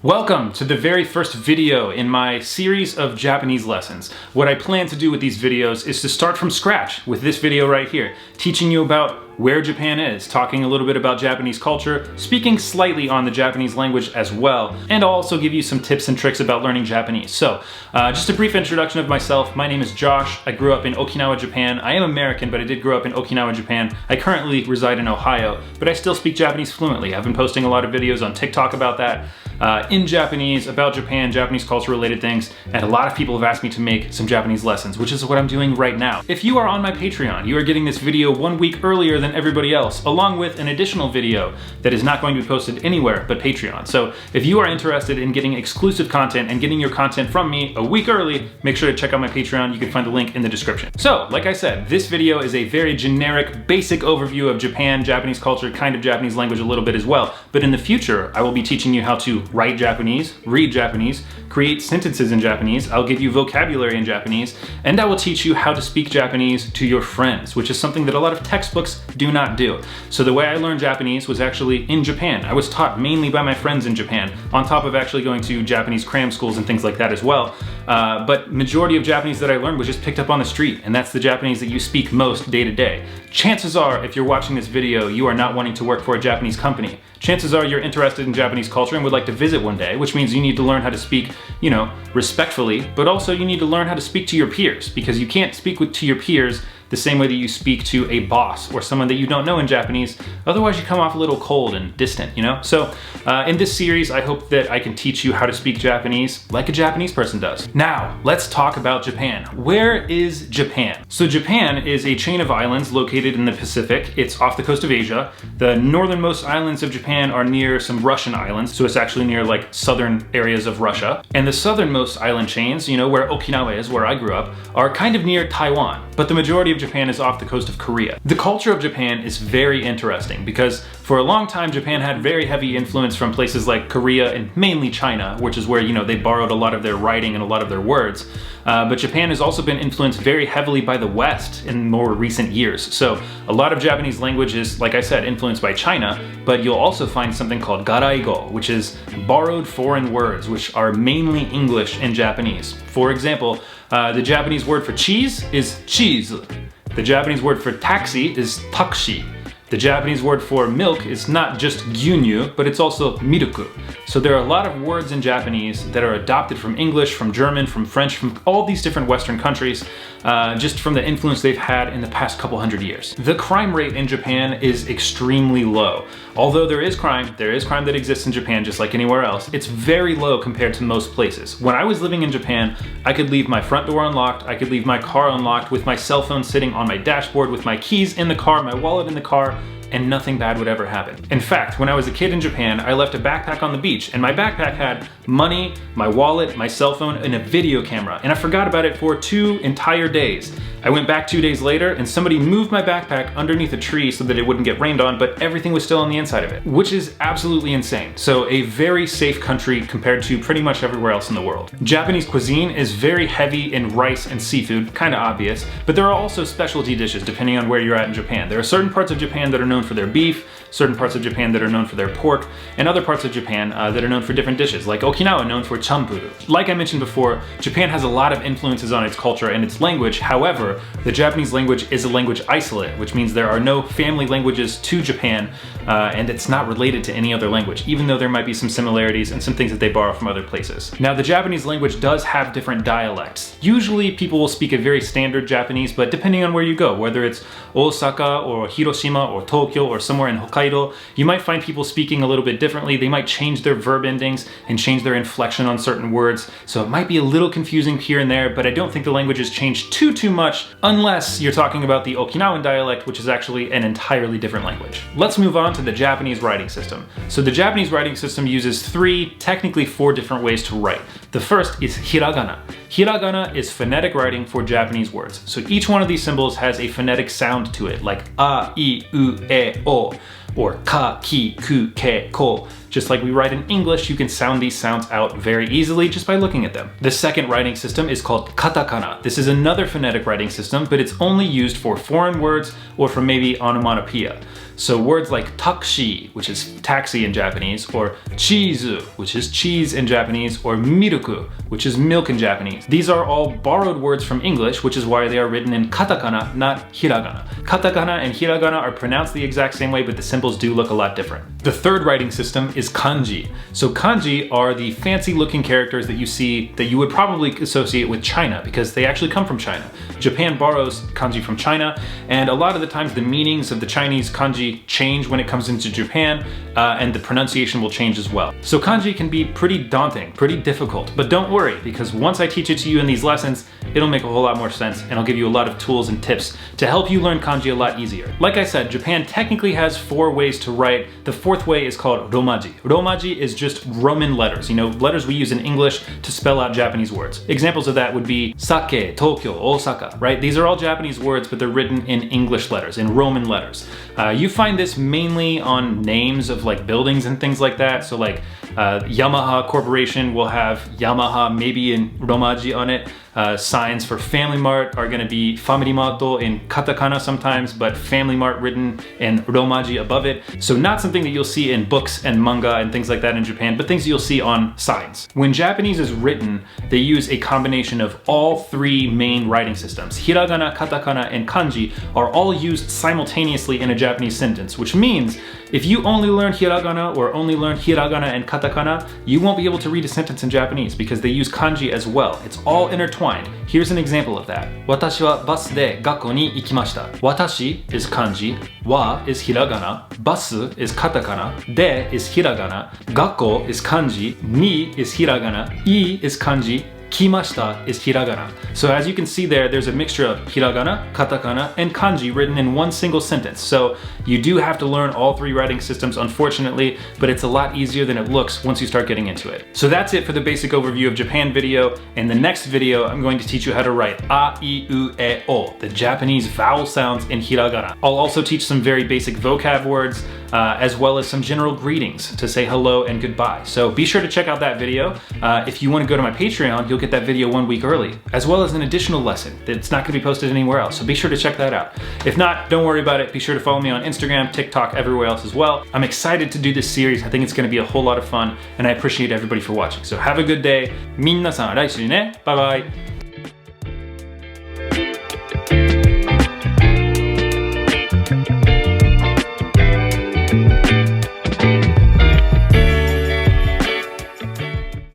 Welcome to the very first video in my series of Japanese lessons. What I plan to do with these videos is to start from scratch with this video right here, teaching you about where Japan is, talking a little bit about Japanese culture, speaking slightly on the Japanese language as well, and I'll also give you some tips and tricks about learning Japanese. So, just a brief introduction of myself. My name is Josh. I grew up in Okinawa, Japan. I am American, but I did grow up in Okinawa, Japan. I currently reside in Ohio, but I still speak Japanese fluently. I've been posting a lot of videos on TikTok about that, in Japanese, about Japan, Japanese culture related things, and a lot of people have asked me to make some Japanese lessons, which is what I'm doing right now. If you are on my Patreon, you are getting this video 1 week earlier than everybody else, along with an additional video that is not going to be posted anywhere but Patreon. So if you are interested in getting exclusive content and getting your content from me a week early, make sure to check out my Patreon. You can find the link in the description. So, like I said, this video is a very generic, basic overview of Japan, Japanese culture, kind of Japanese language a little bit as well. But in the future, I will be teaching you how to write Japanese, read Japanese, create sentences in Japanese, I'll give you vocabulary in Japanese, and I will teach you how to speak Japanese to your friends, which is something that a lot of textbooks do not do. So the way I learned Japanese was actually in Japan. I was taught mainly by my friends in Japan, on top of actually going to Japanese cram schools and things like that as well. But majority of Japanese that I learned was just picked up on the street, and that's the Japanese that you speak most day to day. Chances are, if you're watching this video, you are not wanting to work for a Japanese company. Chances are you're interested in Japanese culture and would like to visit one day, which means you need to learn how to speak, respectfully, but also you need to learn how to speak to your peers, because you can't speak to your peers the same way that you speak to a boss or someone that you don't know in Japanese. Otherwise you come off a little cold and distant, So in this series, I hope that I can teach you how to speak Japanese like a Japanese person does. Now, let's talk about Japan. Where is Japan? So Japan is a chain of islands located in the Pacific. It's off the coast of Asia. The northernmost islands of Japan are near some Russian islands, so it's actually near like southern areas of Russia. And the southernmost island chains, where Okinawa is, where I grew up, are kind of near Taiwan. But the majority of Japan is off the coast of Korea. The culture of Japan is very interesting because for a long time Japan had very heavy influence from places like Korea and mainly China, which is where they borrowed a lot of their writing and a lot of their words. But Japan has also been influenced very heavily by the West in more recent years. So a lot of Japanese language is, like I said, influenced by China, but you'll also find something called garaigo, which is borrowed foreign words, which are mainly English and Japanese. For example, the Japanese word for cheese is cheese. The Japanese word for taxi is taxi. The Japanese word for milk is not just gyunyu, but it's also miruku. So there are a lot of words in Japanese that are adopted from English, from German, from French, from all these different Western countries, just from the influence they've had in the past couple hundred years. The crime rate in Japan is extremely low. Although there is crime that exists in Japan just like anywhere else, it's very low compared to most places. When I was living in Japan, I could leave my front door unlocked, I could leave my car unlocked with my cell phone sitting on my dashboard, with my keys in the car, my wallet in the car, and nothing bad would ever happen. In fact, when I was a kid in Japan, I left a backpack on the beach, and my backpack had money, my wallet, my cell phone, and a video camera, and I forgot about it for 2 entire days. I went back 2 days later, and somebody moved my backpack underneath a tree so that it wouldn't get rained on, but everything was still on the inside of it, which is absolutely insane. So a very safe country compared to pretty much everywhere else in the world. Japanese cuisine is very heavy in rice and seafood, kind of obvious, but there are also specialty dishes depending on where you're at in Japan. There are certain parts of Japan that are known for their beef, certain parts of Japan that are known for their pork, and other parts of Japan that are known for different dishes, like Okinawa, known for champuru. Like I mentioned before, Japan has a lot of influences on its culture and its language. However, the Japanese language is a language isolate, which means there are no family languages to Japan, and it's not related to any other language, even though there might be some similarities and some things that they borrow from other places. Now, the Japanese language does have different dialects. Usually people will speak a very standard Japanese, but depending on where you go, whether it's Osaka or Hiroshima or Tokyo or somewhere in Hokkaido, you might find people speaking a little bit differently. They might change their verb endings and change their inflection on certain words, so it might be a little confusing here and there, but I don't think the language has changed too much, unless you're talking about the Okinawan dialect, which is actually an entirely different language. Let's move on to the Japanese writing system. So the Japanese writing system uses 3, technically 4 different ways to write. The first is hiragana. Hiragana is phonetic writing for Japanese words. So each one of these symbols has a phonetic sound to it, like a, I, U, E, O, or ka, ki, ku, ke, ko. Just like we write in English, you can sound these sounds out very easily just by looking at them. The second writing system is called katakana. This is another phonetic writing system, but it's only used for foreign words or for maybe onomatopoeia. So words like taxi, which is taxi in Japanese, or chizu, which is cheese in Japanese, or miruku, which is milk in Japanese. These are all borrowed words from English, which is why they are written in katakana, not hiragana. Katakana and hiragana are pronounced the exact same way, but the symbols do look a lot different. The third writing system is kanji. So kanji are the fancy looking characters that you see that you would probably associate with China because they actually come from China. Japan borrows kanji from China, and a lot of the times the meanings of the Chinese kanji change when it comes into Japan, and the pronunciation will change as well. So kanji can be pretty daunting, pretty difficult, but don't worry, because once I teach it to you in these lessons, it'll make a whole lot more sense, and I'll give you a lot of tools and tips to help you learn kanji a lot easier. Like I said, Japan technically has 4 ways to write. The 4th way is called romaji. Romaji is just Roman letters, you know, letters we use in English to spell out Japanese words. Examples of that would be sake, Tokyo, Osaka, right? These are all Japanese words, but they're written in English letters, in Roman letters. You find this mainly on names of like buildings and things like that. So like Yamaha Corporation will have Yamaha maybe in romaji on it. Signs for Family Mart are gonna be Family-Marto in katakana sometimes, but Family Mart written in romaji above it. So not something that you'll see in books and manga and things like that in Japan, but things you'll see on signs. When Japanese is written, they use a combination of all 3 main writing systems. Hiragana, katakana, and kanji are all used simultaneously in a Japanese sentence, which means if you only learn hiragana or only learn hiragana and katakana, you won't be able to read a sentence in Japanese because they use kanji as well. It's all intertwined. Here's an example of that. Watashi wa basu de gakko ni ikimashita. Watashi is kanji, wa is hiragana, basu is katakana, de is hiragana, gakko is kanji, ni is hiragana, I is kanji, kimashita is hiragana. So as you can see there, there's a mixture of hiragana, katakana, and kanji written in one single sentence. So you do have to learn all 3 writing systems, unfortunately, but it's a lot easier than it looks once you start getting into it. So that's it for the basic overview of Japan video. In the next video, I'm going to teach you how to write a, I, U, E, O, the Japanese vowel sounds in hiragana. I'll also teach some very basic vocab words, as well as some general greetings to say hello and goodbye. So be sure to check out that video. If you want to go to my Patreon, you'll get that video 1 week early, as well as an additional lesson that's not going to be posted anywhere else. So be sure to check that out. If not, don't worry about it. Be sure to follow me on Instagram, TikTok, everywhere else as well. I'm excited to do this series. I think it's going to be a whole lot of fun, and I appreciate everybody for watching. So have a good day. 皆さん、来週ね。Bye bye.